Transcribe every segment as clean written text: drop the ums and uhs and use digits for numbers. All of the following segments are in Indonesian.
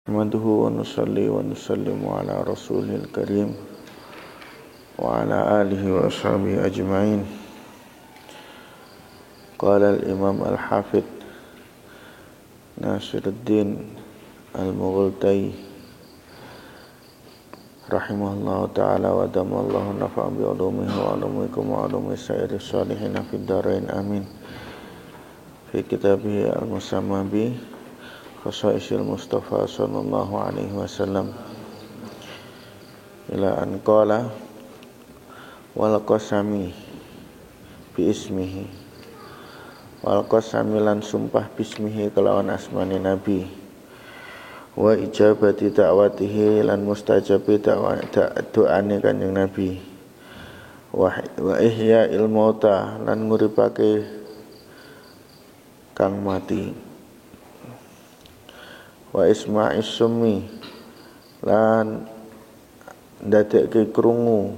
Nahmaduhu wa nusalli wa nusallimu ala rasulil karim wa ala alihi wa ashabihi ajma'in. Qala al-imam al-hafidh Nasiruddin al-Mughultai rahimahullahu ta'ala wa damallahu nafa'an bi ulumihi wa ulumikum wa ulumi sairi salihina fid darain amin. Fi kitabihi al-musamma bi Khasaisil Mustafa sallallahu alaihi wasallam ila an qala wal qasami bi ismihi wal qasami lan sumpah bismihi kelawan asmani nabi wa ijabati da'watihi lan mustajabi doane kanjeng nabi wa ihya il mauta lan nguripake kang mati wa isma'is summi lan ndadekke krungu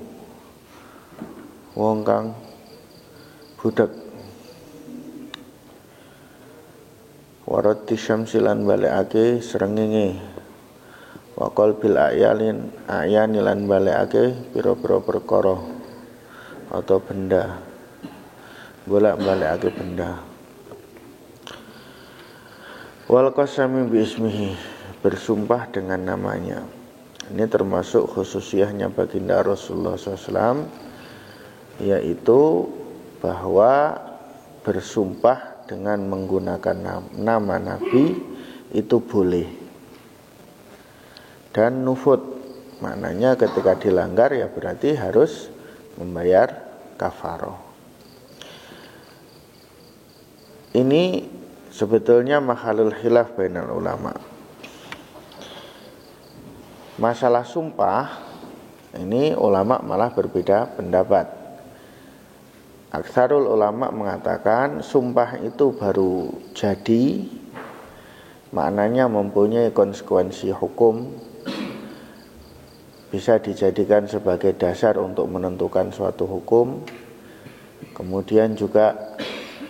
wong kang budak warati syamsilan balekake srengenge wa qalbil ayani lan balekake pira-pira perkara atau benda bolak-balikake benda. Wal qasami bi ismihi, bersumpah dengan namanya. Ini termasuk khususiyahnya baginda Rasulullah SAW, yaitu bahwa bersumpah dengan menggunakan nama Nabi itu boleh. Dan nufud, maknanya ketika dilanggar ya berarti harus membayar kafaroh. Ini sebetulnya mahalul khilaf bainal ulama. Masalah sumpah ini ulama malah berbeda pendapat. Aksarul ulama mengatakan sumpah itu baru jadi, maknanya mempunyai konsekuensi hukum, bisa dijadikan sebagai dasar untuk menentukan suatu hukum. Kemudian juga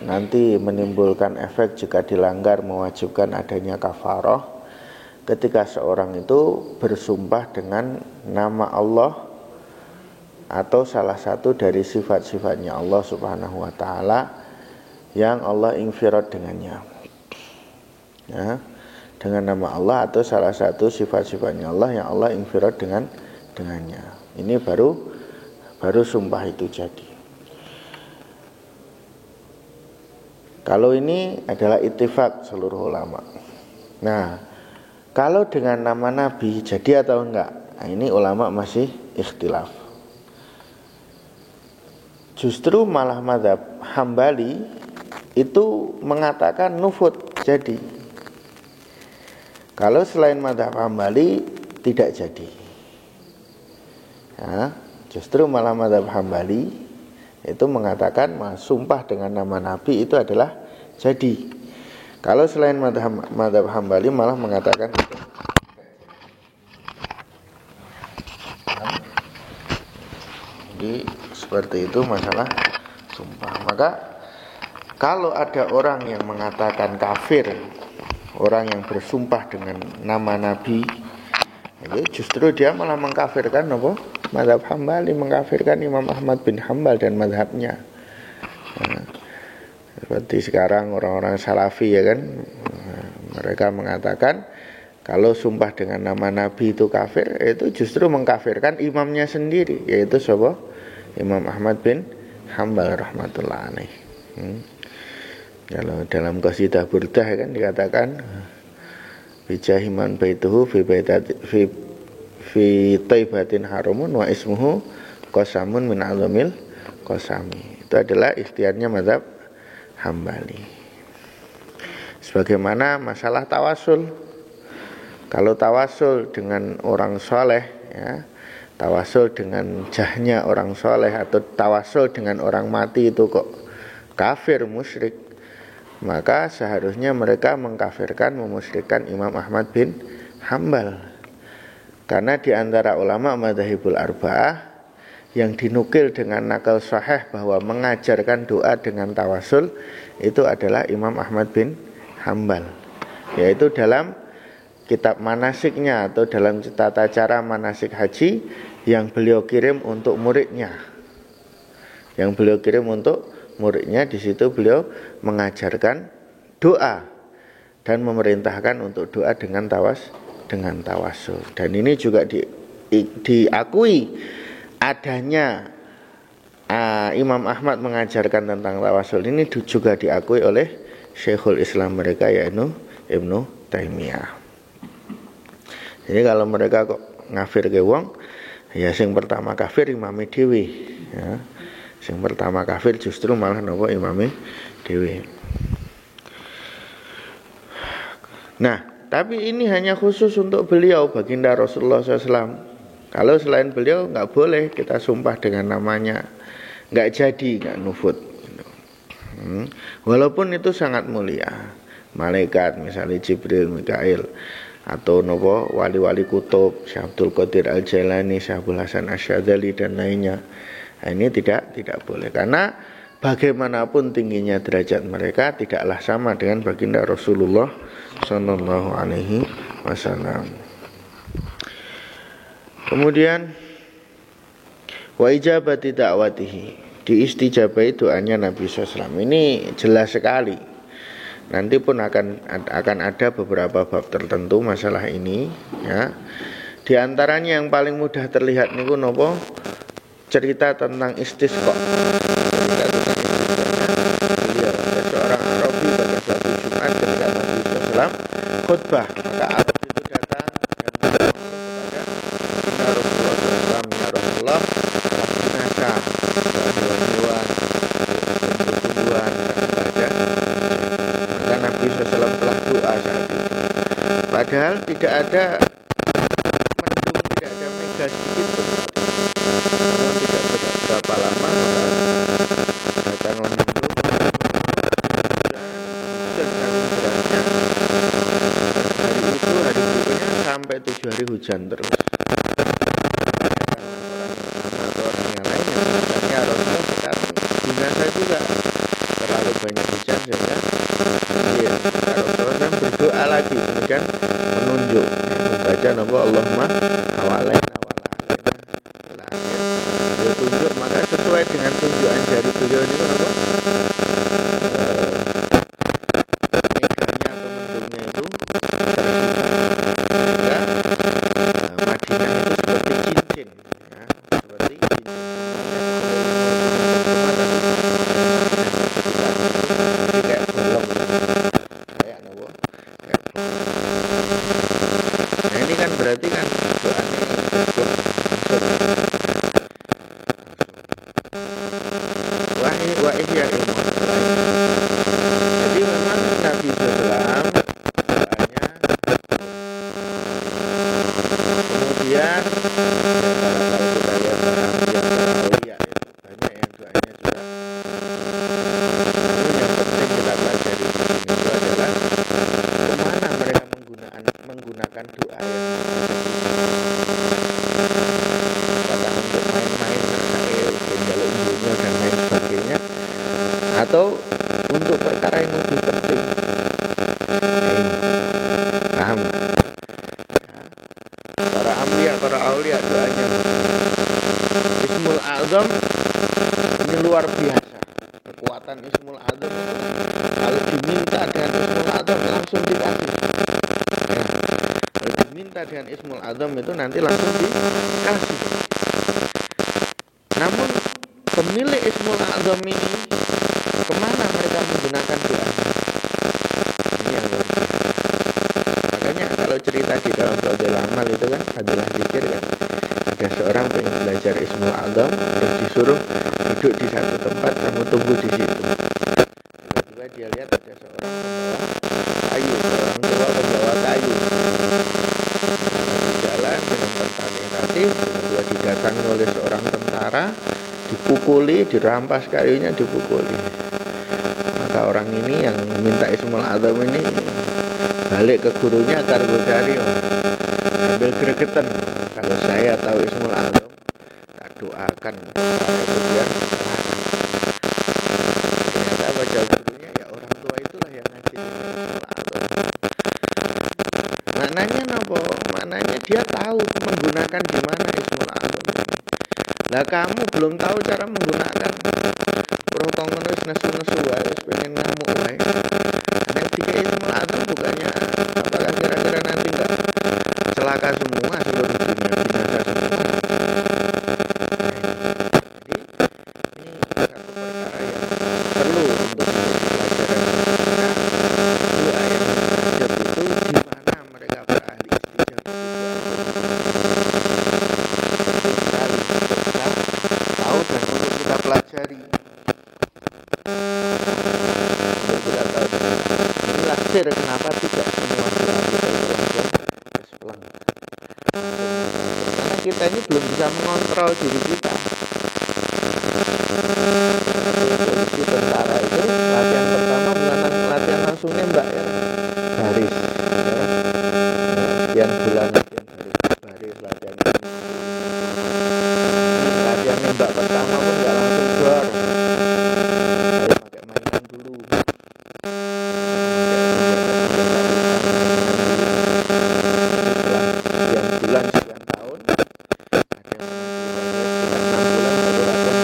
nanti menimbulkan efek jika dilanggar mewajibkan adanya kafaroh ketika seorang itu bersumpah dengan nama Allah atau salah satu dari sifat-sifatnya Allah Subhanahu wa ta'ala yang Allah infirad dengannya, ya, dengan nama Allah atau salah satu sifat-sifatnya Allah yang Allah infirad dengannya. Ini baru sumpah itu jadi. Kalau ini adalah ittifaq seluruh ulama. Nah, kalau dengan nama Nabi jadi atau enggak? Nah, ini ulama masih ikhtilaf. Justru malah mazhab Hambali itu mengatakan nufud jadi. Kalau selain mazhab Hambali tidak jadi. Nah, justru malah mazhab Hambali itu mengatakan sumpah dengan nama Nabi itu adalah jadi. Kalau selain mazhab Hambali malah mengatakan jadi seperti itu masalah sumpah. Maka kalau ada orang yang mengatakan kafir, orang yang bersumpah dengan nama Nabi, itu justru dia malah mengkafirkan apa? Mazhab Hambali, mengkafirkan Imam Ahmad bin Hanbal dan mazhabnya. Nah, seperti sekarang orang-orang Salafi ya kan, mereka mengatakan kalau sumpah dengan nama Nabi itu kafir, itu justru mengkafirkan imamnya sendiri, yaitu siapa? Imam Ahmad bin Hanbal rahmatullah alaih. Kalau dalam qasidah burdah kan dikatakan bijahiman baituhu fi taibatin haramun wa ismuhu qasamun min azamil qasami. Itu adalah ikhtiarnya mazhab Hambali. Sebagaimana masalah tawasul. Kalau tawasul dengan orang soleh, ya, tawasul dengan jahnya orang soleh atau tawasul dengan orang mati itu kok kafir musyrik, maka seharusnya mereka mengkafirkan, memusyrikkan Imam Ahmad bin Hanbal. Karena di antara ulama madzhabul arba'ah yang dinukil dengan nakal sahih bahwa mengajarkan doa dengan tawasul itu adalah Imam Ahmad bin Hanbal, yaitu dalam kitab manasiknya atau dalam tata cara manasik haji yang beliau kirim untuk muridnya. Yang beliau kirim untuk muridnya, di situ beliau mengajarkan doa dan memerintahkan untuk doa dengan tawasul. Dan ini juga diakui adanya Imam Ahmad mengajarkan tentang tawasul ini juga diakui oleh Syekhul Islam mereka yaitu Ibnu Taimiyah. Jadi kalau mereka kok ngafir ke wong, ya sing pertama kafir imame dhewe, ya. Sing pertama kafir justru malah nopo imame dhewe. Nah, tapi ini hanya khusus untuk beliau, baginda Rasulullah SAW. Kalau selain beliau nggak boleh kita sumpah dengan namanya, nggak jadi, nggak nufut. Walaupun itu sangat mulia, malaikat misalnya Jibril, Mikail, atau nopo wali-wali kutub, Syekh Abdul Qadir Al-Jailani, Syekh Abdul Hasan Asyadzali dan lainnya. Nah, ini tidak boleh karena bagaimanapun tingginya derajat mereka tidaklah sama dengan baginda Rasulullah sallallahu alaihi wasallam. Kemudian wa ijabati da'watihi, diistijabahi doanya Nabi SAW. Ini jelas sekali. Nanti pun akan ada beberapa bab tertentu masalah ini, ya. Di antaranya yang paling mudah terlihat niku nopo? Cerita tentang istisqa. Cerita tentang istisqa. Beliau ada seorang Arabi pada suatu Jumat ketika Nabi SAW khutbah, maka Arab itu datang dan mengatakan kepada Rasulullah SAW, ya Rasulullah, binasa, hewan-hewan, tumbuh-tumbuhan, Nabi SAW telah doa saat itu. Padahal tidak ada mendung, tidak ada mega sedikit pun. Namun tidak berapa lama maka datanglah mendung dan sangat derasnya. Hari itu, hari berikutnya sampai 7 hari hujan terus. Atau orang yang lain yang misalnya Rasulullah sekarang binasa juga, terlalu banyak hujan sehingga Rasulullah berdoa lagi, kemudian menunjuk, membaca nama Allahumma hawalaina wala alaina. Dia tunjuk, maka sesuai dengan tunjukan jari beliau ini apa? Meganya atau mendungnya itu tersisa. Madinah itu seperti cincin, ya, seperti cincin. Kayak bolong. Nah ini kan berarti kan doanya wahai ya ilmu. Jadi memang Nabi SAW doanya, kemudian kalau kita lihat para aulia itu banyak yang doanya juga. Lalu yang penting kita pelajari di sini itu adalah kemana mereka menggunakan doa yang apakah untuk main-main masail, jaluk dunia dan lain sebagainya, atau untuk perkara yang lebih penting. Paham? Para amliya, para aulia doanya Ismul Azam ini luar biasa. Kekuatan Ismul Azam itu kalau diminta dengan Ismul Azam langsung dikasih. Kalau diminta dengan Ismul Azam itu nanti langsung dikasih. Namun pemilik Ismul Azam ini kemana mereka menggunakan doa? Ini yang luar biasa. Makanya kalau cerita di dalam Fadhil Amal itu kan adalah zikir kan. Ada seorang pengen belajar Ismul Azam, terus disuruh duduk di satu tempat, kamu tunggu di situ. Tiba-tiba dia lihat ada seorang kayu, seorang tua pembawa kayu. Jalan dengan tertatih-tatih, tiba-tiba didatangi oleh seorang tentara, dipukuli, dirampas kayunya, dipukuli. Maka orang ini yang minta Ismul Azam ini balik ke gurunya Kargodari, ambil gregetan. Kalau saya tahu Ismul Azam, tak doakan saya kemudian ternyata baca gurunya ya orang tua itulah yang ngasih Ismul Azam. Maknanya dia tahu menggunakan di mana Ismul Azam. Lah kamu belum tahu cara menggunakan, protong terus nesu-nesu wae, pengen ngamuk wae. Nek tiga Ismul Azam bukannya apakah kira-kira nanti enggak celaka semua seluruh dunia, binasa semua. Jadi ini satu perkara yang perlu untuk menjadi pelajaran kita. Doa yang mustajab itu di mana mereka berahli istijab sekali untuk kita tahu dan untuk kita pelajari. Untuk kita tahu inilah sir kenapa tidak semua doa kita itu langsung kespleng. Karena kita ini belum bisa mengontrol diri kita. Polisi tentara itu latihan pertama bukan latihan langsung nembak ya, baris ya. Sekian bulan latihan baris latihan ini latihan nembak pertama pun gak langsung dor, saya pakai mainan dulu, setelah sekian bulan sekian tahun ada yang 6 bulan baru latihan.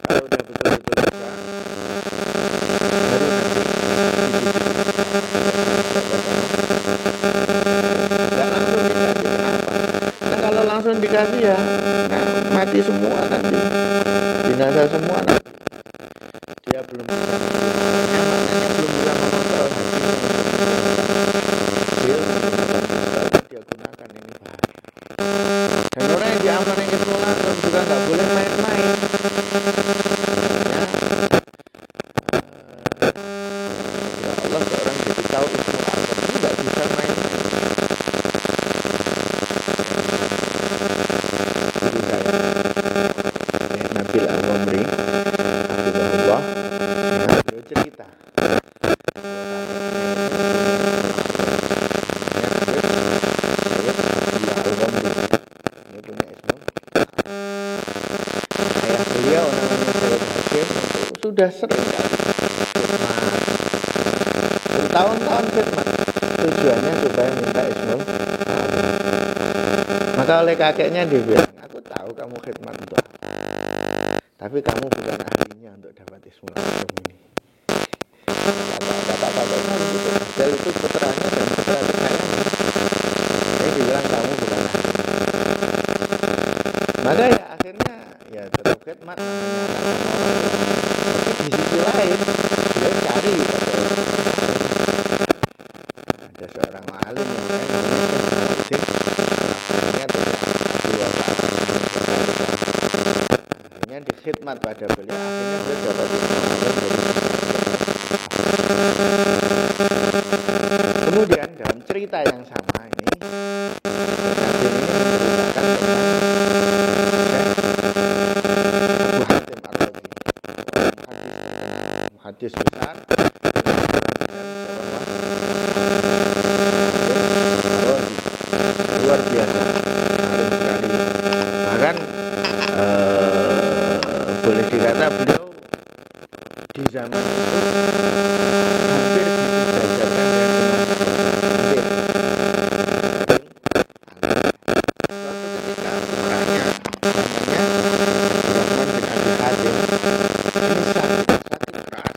Kalau udah betul-betul bisa baru nanti nggak langsung dikasih. Kenapa? Nah kalau langsung dikasih ya mati semua nanti, binasa semua nanti. Dia belum bisa menggunakannya, maknanya belum bisa mengontrol hatinya untuk menggunakan ilmu, dia gunakan ini bahaya. Dan orang yang diamankan Ismul Azam juga nggak boleh main-main. Ya Allah, seorang jadi tahu Ismul Azam itu nggak bisa main-main. Jadi saya Nabil Al-Umri Abdullah beliau cerita ayah beliau namanya Sayyid Hashim itu sudah sering kali khidmat, bertahun-tahun khidmat, tujuannya supaya minta Ismul Azam. Maka oleh kakeknya dia bilang, aku tahu kamu khidmat untuk apa, tapi kamu bukan ahlinya untuk dapat Ismul Azam ini. Kata kakeknya begitu, padahal itu putranya dan putra kesayangan. Saya bilang kamu bukan ahlinya. Maka ya akhirnya ya tetap khidmat namanya anak sama orang tua. Tapi di sisi lain beliau cari ada seorang alim yang saya namanya Syekh akhirnya tidak Abdul Wahab, akhirnya dikhidmat pada beliau, akhirnya beliau dapat Ismul Azam dari kemudian dalam cerita yang sama ini Nabi ini menceritakan tentang Abu Hatim Ar-Razi, muhaddis besar luar biasa, alim sekali. Bahkan boleh dikata beliau di zaman itu hampir disejajarkan dengan Mesir. Suatu ketika putranya namanya Abdurrahman bin Abi Hatim ini sakit keras sekali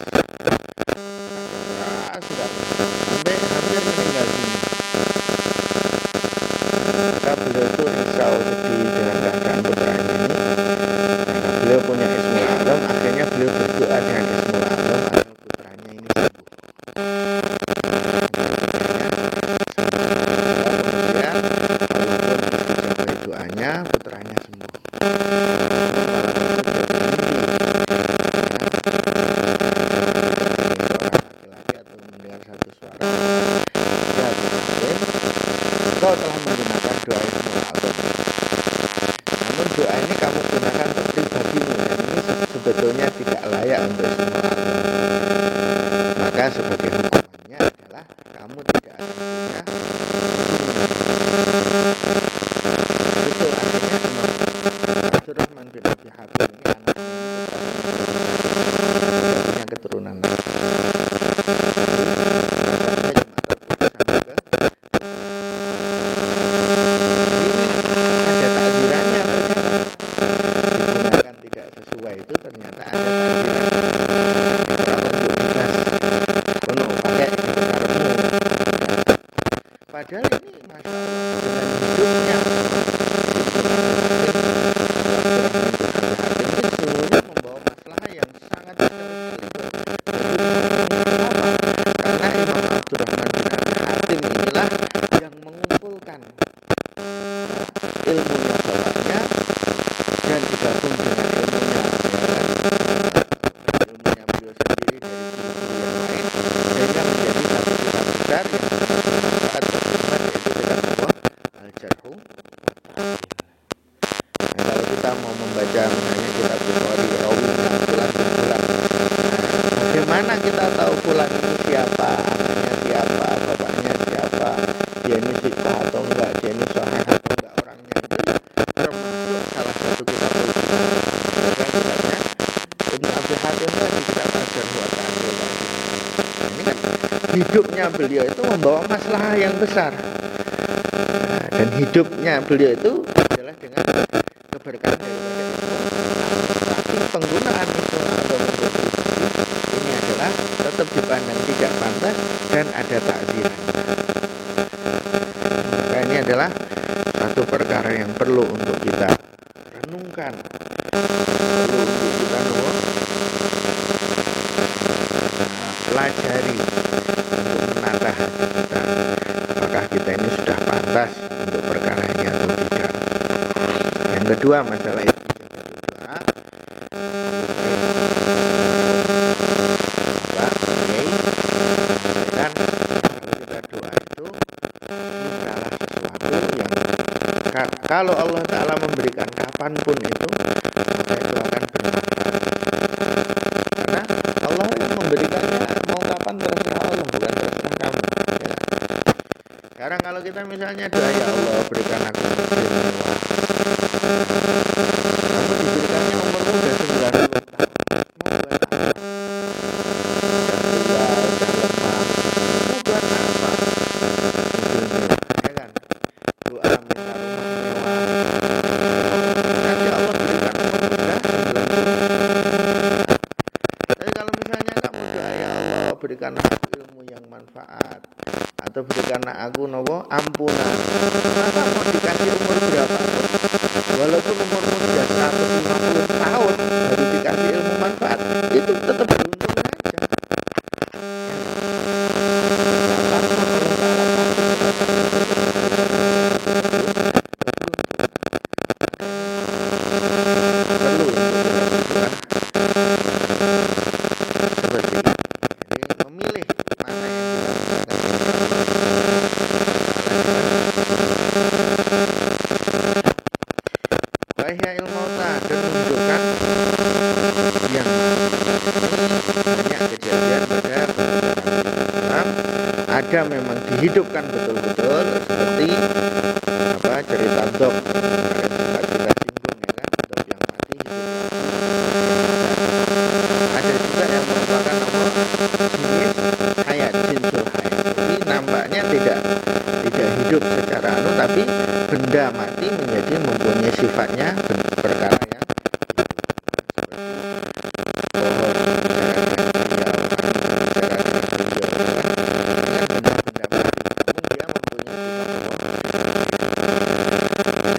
sampai hampir meninggal dunia. Maka beliau itu risau, sedih dengan keadaan putranya ini. Karena beliau punya Ismul Azam, akhirnya beliau berdoa dengan Ismul Azam agar putranya ini sembuh. Kemudian walaupun dijabai doanya, putranya sembuh. Laki-laki atau mendengar satu suara, ya engkau telah menggunakan doa Ismul Azam. Namun doa ini kamu gunakan untuk pribadimu dan ini sebetulnya tidak layak untuk Ismul Azam. Maka sebagai hukumannya adalah kamu tidak akan punya betul. Akhirnya Imam Abdurrahman bin Abi Hatim ini anaknya tidak punya keturunan lagi. Abdurrahman bin Abi Hatim inilah yang mengumpulkan ilmunya bapaknya dan digabung dengan ilmunya, ilmunya beliau sendiri dari guru-guru yang lain, sehingga menjadi satu kitab besar yang bermanfaat bagi umat, yaitu kitab Allah Al-Jarhu. Nah, kalau kita mau membaca misalnya kitab Bukhari, rawinya fulan bin fulan, bagaimana kita tahu fulan itu siapa, anaknya siapa, bapaknya siapa, dia ini sika atau enggak, dia ini sahih atau enggak orangnya, itu termasuk salah satu kitab ulama. Maka kitabnya Ibnu Abi Hatim tadi, kitab Al-Jarh wa Ta'dil. Ini kan hidupnya beliau itu membawa masalah yang besar. Nah, dan hidupnya beliau itu adalah dengan keberkahan daripada ilmu, tapi penggunaan itu atau kontribusi ini adalah tetap dipandang tidak pantas dan ada takzirannya. Maka ini adalah satu perkara yang perlu untuk kita renungkan, perlu untuk kita pelajari untuk menata hati kita, apakah kita ini sudah pantas untuk perkara ini atau tidak. Yang kedua, masalah itu kalau Allah Ta'ala memberikan kapanpun itu, maka itu akan bermanfaat. Karena Allah yang memberikannya, mau kapan terserah Allah, bukan terserah kamu. Ya. Sekarang kalau kita misalnya doa, ya Allah berikan aku mobil mewah, kamu diberikannya umurmu udah 90 tahun, mau buat apa? Udah tua, udah lemah, mau buat apa? Mobil mewah, ya kan? Doa minta rumah mewah, nanti Allah berikan umur muda 90. Tapi kalau misalnya kamu doa, ya Allah berikan aku ilmu yang manfaat, atau berikanlah aku ampunan, maka mau dikasih umur berapapun, walaupun umurmu sudah 150 tahun baru dikasih ilmu manfaat, itu tetap beruntung saja. Perlu untuk kita seperti ini. Jadi memilih mana yang kita Wahya ilmauta, dan menunjukkan yang banyak kejadian pada Islam ada memang dihidupkan betul-betul, seperti cerita Dok kemarin sempat kita singgung, ya kan, Dok yang mati hidup lagi. Ada juga yang merupakan jenis hayat, jinsul hayat, jadi nampaknya tidak hidup secara tapi benda mati menjadi mempunyai sifatnya perkara yang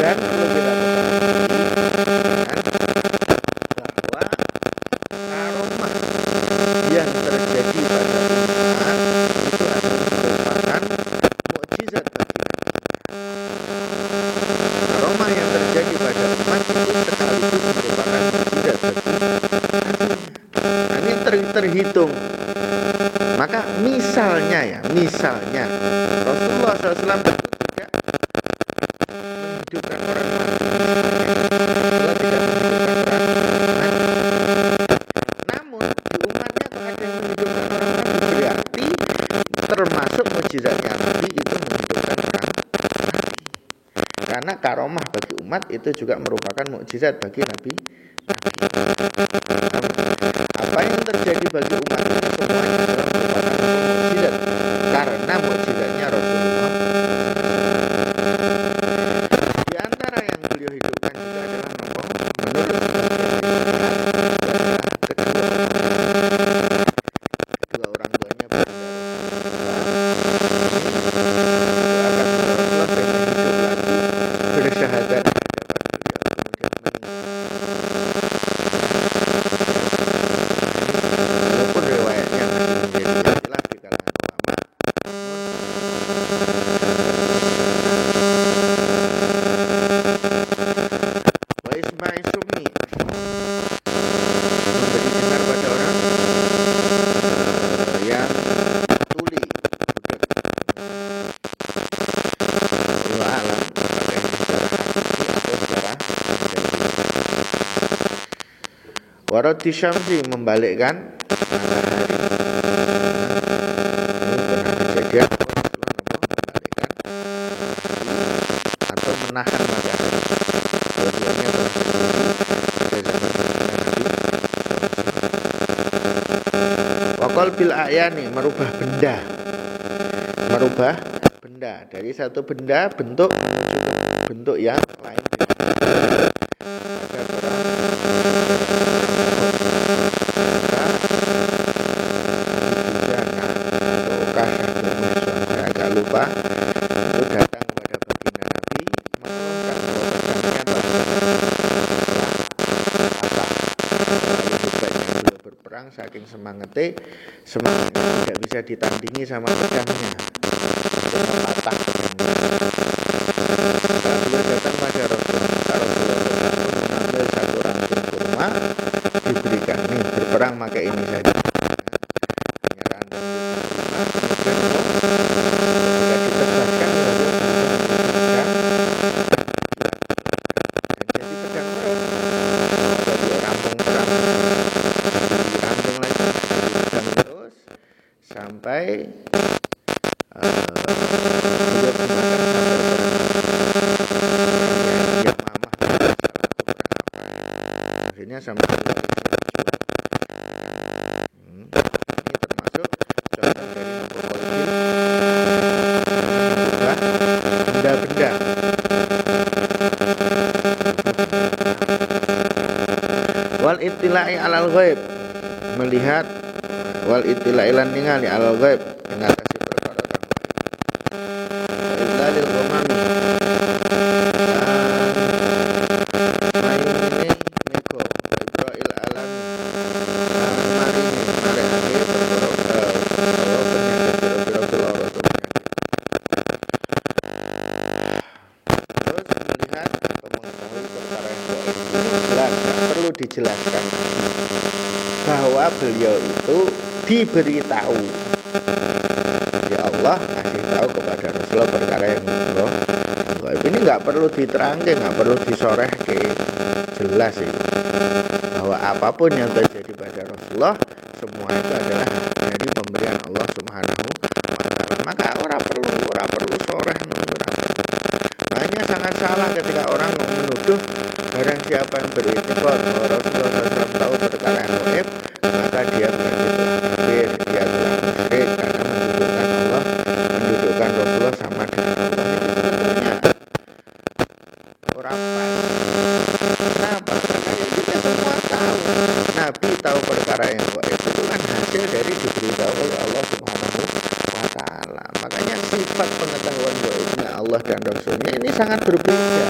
dan perlu kita bahwa karomah yang terjadi pada umat itu adalah merupakan mukjizat bagi karomah yang terjadi pada umat itu sekaligus merupakan mukjizat bagi aslinya. Nah, ini terhitung. Maka misalnya Rasulullah SAW itu tidak menghidupkan orang mati. Rasulullah tidak menghidupkan orang mati. Namun di umatnya kok ada yang menghidupkan orang mati, berarti termasuk mukjizatnya Nabi itu menghidupkan orang mati. Karena karomah bagi umat itu juga merupakan mukjizat bagi Nabi. Apa yang terjadi bagi umat ini semuanya adalah merupakan mukjizat, karena mukjizatnya Rasulullah. Di antara yang beliau hidupkan juga adalah menurut kedua orang tuanya bersyahadat walaupun riwayatnya masih menjadi istilah di kalangan ulama. raddi syamsi, membalikkan matahari. Ini pernah kejadian membalikkan atau menahan matahari. Dua-duanya telah terjadi pada zaman Nabi. Wakol bil ayani, merubah benda. Merubah benda dari satu benda bentuk menuju ke bentuk yang lain. Saya agak lupa, itu datang kepada baginda Nabi mengumumkan bahwa pedangnya telah patah. Lalu hebatnya beliau berperang, saking semangatnya tidak bisa ditandingi sama pedangnya, patah pedangnya. Setelah beliau datang pada Rasulullah, maka Rasulullah mengambil satu ranting kurma, diberikan, nih berperang pakai ini saja. Sampai beliau akhirnya sampai ini termasuk contoh dari benda-benda. Wal ittila'i alal ghaib, melihat, wal ittila'i lan ningali alal ghaib, mengatasi perkara kang gaib. Illalil qamami maini miko ibra'il alam marini marehake perkara penyakit pira-pira terus melihat atau mengetahui perkara yang gaib. Jelas, perlu dijelaskan bahwa beliau itu diberitahu, ya Allah ngasih tahu kepada Rasulullah perkara yang gaib. Ini nggak perlu diterangke, nggak perlu disorehke, jelas itu bahwa apapun yang terjadi pada Rasulullah semua itu adalah dari pemberian Allah Subhanahu wa Ta'ala. Maka orang perlu soreh. Makanya sangat salah ketika orang menuduh barang siapa yang beriktikad bahwa Rasulullah SAW tahu perkara yang gaib, maka dia berarti telah kafir, dia telah musyrik karena mendudukkan Rasulullah sama dengan Allah. Itu sebetulnya orang pas. Kenapa? Karena kita semua tahu Nabi tahu perkara yang gaib itu kan hasil dari diberitahu oleh Allah Subhanahu wa Ta'ala. Makanya sifat pengetahuan gaibnya Allah dan Rasulnya ini sangat berbeda.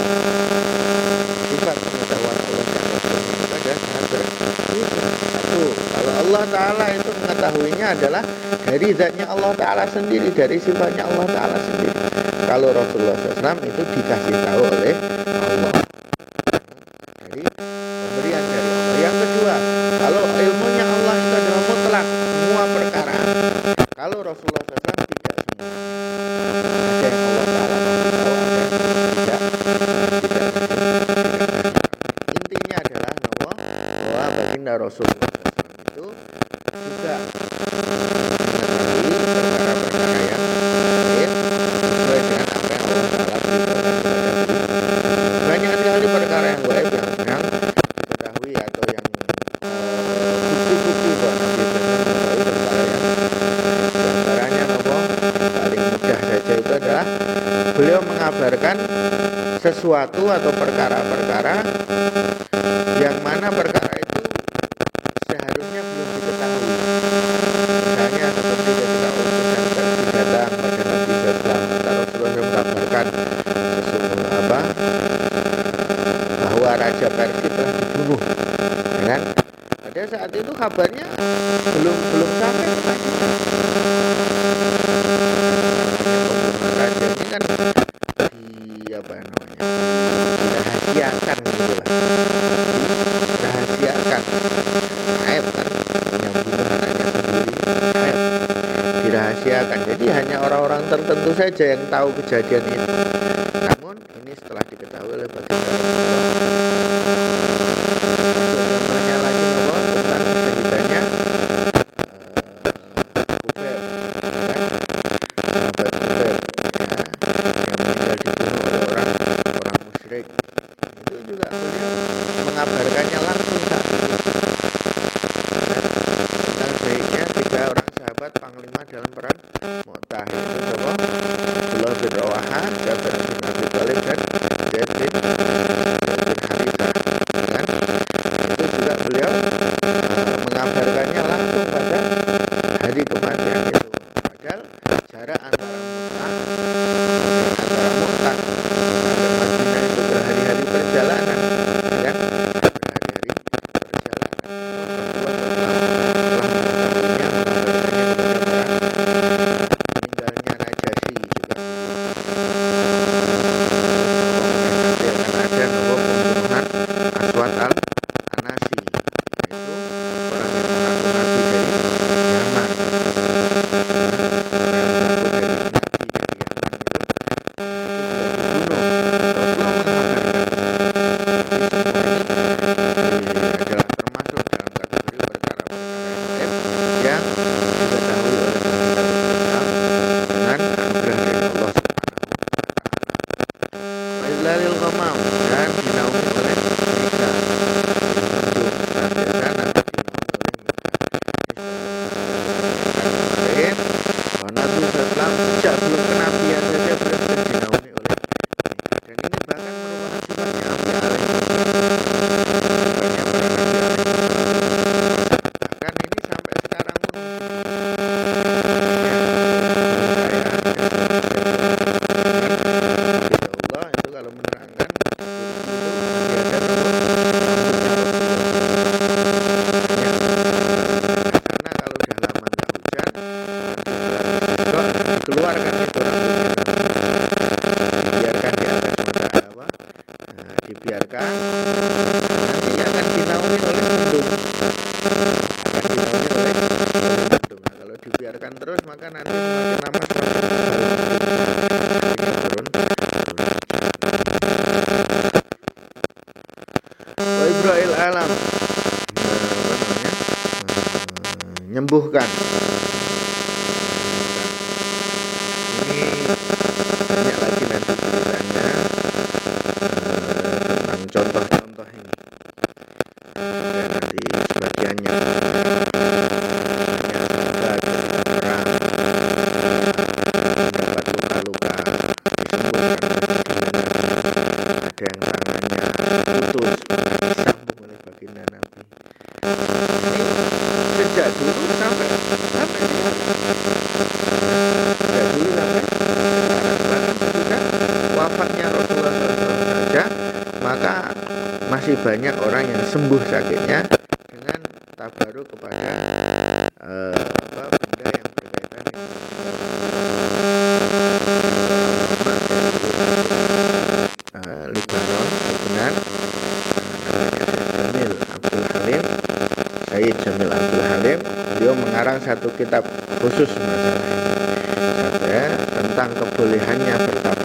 Sifat pengetahuan Allah dan Rasulnya itu adalah sangat berbeda. Satu, kalau Allah Ta'ala itu mengetahuinya adalah dari zatnya Allah Ta'ala sendiri, dari sifatnya Allah Ta'ala sendiri. Kalau Rasulullah SAW itu dikasih tahu oleh Allah, jadi pemberian dari Allah. Yang kedua, kalau ilmunya Allah itu adalah mutlak, semua perkara. Kalau Rasulullah SAW tidak semua. Ada yang Allah Ta'ala kasih tahu, ada yang tidak. Intinya adalah bahwa baginda Rasulullah SAW itu juga mengetahui perkara-perkara yang gaib sesuai dengan apa yang Allah Ta'ala beritahukan kepada beliau. Banyak sekali perkara yang gaib yang diketahui atau yang bukti-bukti bahwa Nabi mengetahui perkara yang diantaranya paling mudah saja itu adalah beliau mengabarkan sesuatu atau perkara-perkara yang mana perkara itu seharusnya belum diketahui. Misalnya seperti ketika utusan Persia datang pada Nabi SAW, Rasulullah mengabarkan bahwa Raja Persia telah dibunuh, kan? Pada saat itu kabarnya belum sampai ke Madinah. Raja ini kan dirahasiakan gitu lah, dirahasiakan. Aib kan, yang bunuh anaknya sendiri, aib, dirahasiakan. Jadi hanya orang-orang tertentu saja yang tahu kejadian itu. Namun ini setelah diketahui oleh baginda Rasulullah. Contohnya lagi bahwa itu siapa? Abdullah bin Rawaha, Jabir bin Abi Thalib dan Zaid bin Harithah. Kan? Itu juga beliau mengabarkannya langsung pada hari kematian itu. Padahal jarak antara Mu'tah sampai Madinah itu berhari-hari perjalanan, kan? Berhari-hari perjalanan. Meninggalnya Najasyi juga. Nanti akan ada pembunuhan Aswad al-Anasi, yaitu orang yang mengaku nabi dari Yaman. Lalil Ghamam dan dinaungi oleh Isa. Nabi Islam sejak belum kenabian saja berhasil dinaungi oleh Isa. Dan ini bahkan merupakan sifatnya Ambiya bahkan ini sampai sekarang pun keluarkan itu rambutnya, dibiarkan nanti akan dinaungi oleh mendung, Nah, kalau dibiarkan terus maka nanti semakin lama turun. Wa Ibrahil alam, nyembuhkan. Banyak lagi nanti ceritanya tentang contoh-contoh ini. Dan nanti sebagiannya sahabat ketika perang mendapat luka-luka disembuhkan oleh baginda Nabi. Ada yang tangannya putus disambung oleh baginda Nabi. Ini sejak dulu sampai sejak dulu sampai wafatnya Rasulullah SAW saja, maka masih banyak orang yang sembuh sakitnya dengan tabaruk kepada benda yang berkaitan dengan Libanon, benar, namanya Sayyid Jamil Abdul Halim. Beliau mengarang satu kitab khusus masalah ini, tentang kebolehannya bertabaruk